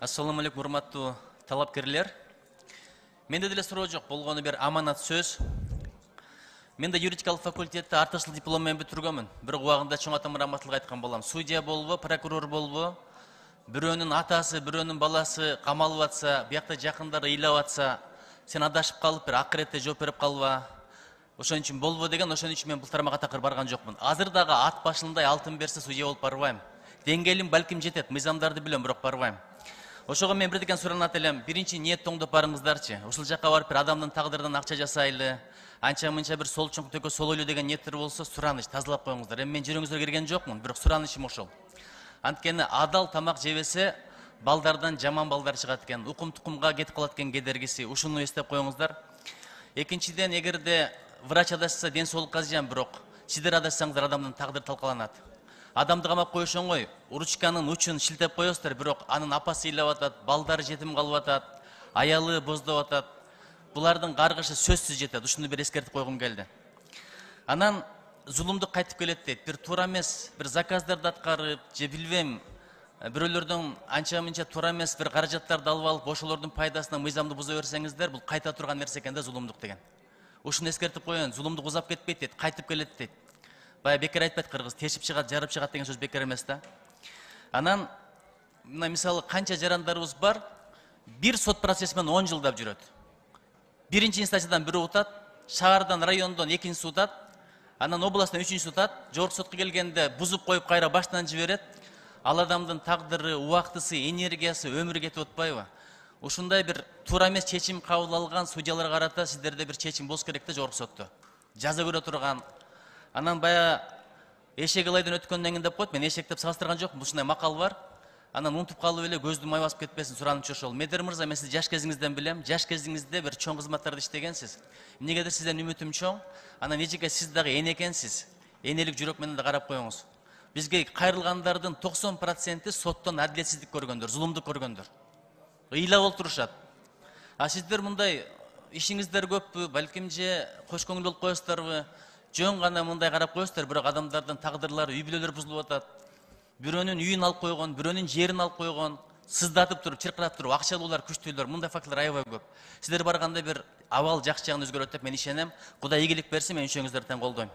Ассаламу алейкум, урматтуу талапкерлер. Менде деле суроо жок, болгону бир аманат сөз. Мен да юридикалык факультетти артышыл диплом менен бүтүргөнмүн. Бирок убагында чоң атам раматтылык айткан болом. Судья болбо, прокурор болбо, бирөөнүн атасы, бирөөнүн баласы камалып атса, биякта жакындары ыйлап атса, сен адашып калып бир акыретте жооп берип калба. Ошон үчүн болбо деген, ошон үчүн мен бул тармакка такыр барган жокмун. Азыр дагы ат башындай алтын берсе судья болуп барбайм. Деңгээлим балким жетет, мыйзамдарды билем, бирок барбайм. Ошого мен бирдекен суранат элем, биринчи ниет тоңдоп барыңыздарчы. Ушул жакка барып бир адамдын тагдырынан акча жасайлы, анча мынча бир сол чоң төкө сол ойлу деген ниеттер болсо, сураныч тазалап коюңуздар. Эми мен жүрөгүңүзгө кирген жокмун, бирок суранычым ошол. Анткени адал тамак жебесе, балдардан жаман балдар чыгат экен, укум тукумга кетип калат экен кедергиси. Ушуну эстеп коюңуздар. Экинчиден, эгерде врач адашса ден соолукка зыян, бирок сиздер адашсаңыздар адамдын тагдыры талкаланат. Адамды камап коюш оңой, ручканын учун шилтеп коесуздар, бирок анын апасы ыйлап атат, балдары жетим калып атат, аялы боздоп атат. Булардын каргышы сөзсүз жетет. Ушуну бир эскертип койгум келди. Анан зулумдук кайтып келет дейт. Бир туура эмес, бир заказдарды аткарып, же билбейм, бирөөлөрдөн анча мынча туура эмес бир каражаттарды алып алып, ошолордун пайдасына мыйзамды буза берсеңиздер, бул кайта турган нерсе экен да, зулумдук деген. Ушуну эскертип коеюн, зулумдук узап кетпейт дейт, кайтып келет дейт. Бая бекер айтпайт кыргыз, тешип чыгат, жарып чыгат деген сөз бекер эмес да. Анан мына мисалы канча жарандарыбыз бар, бир сот процесс менен 10 жылдап жүрөт. Биринчи инстанциядан бири утат, шаардан, райондон экинчиси утат, анан областтан үчүнчүсү утат, жогорку сотко келгенде бузуп коюп кайра баштан жиберет. Ал адамдын тагдыры, убактысы, энергиясы, өмүрү кетип атпайбы? Ушундай бир туура эмес чечим кабыл алган судьяларга карата сиздерде бир чечим болуш керек да, жогорку сотто. Жаза көрө турган. Анан бая эшек ылайдан өткөндөн кийин деп коет, мен эшек деп салыштырган жокмун, ушундай макал бар. Анан унутуп калып эле көздү май басып кетпесин, суранычы ошол. Медер мырза, мен сизди жаш кезиңизден билем, жаш кезиңизде бир чоң кызматтарда иштегенсиз. Эмнегедир сизден үмүтүм чоң. Анан эжеке сиз дагы эне экенсиз. Энелик жүрөк менен да карап коюңуз. Бизге кайрылгандардын 90% соттон адилетсиздик көргөндөр, зулумдук көргөндөр. Ыйлап олтурушат. А сиздер мындай ишиңиздер көппү, балким же кош көңүл болуп коесуздарбы? Жөн гана мындай карап коесуздар, бирок адамдардын тагдырлары, үй бүлөлөр бузулуп атат. Бирөөнүн үйүн алып койгон, бирөөнүн жерин алып койгон, сыздатып туруп, чыркырап туруп, акчалуулар, күчтүүлөр, мындай фактылар аябай көп. Сиздер барганда бир абал жакшы жагын өзгөрөт деп мен ишенем. Кудай ийгилик берсин, мен ишениңиздерди тең колдойм.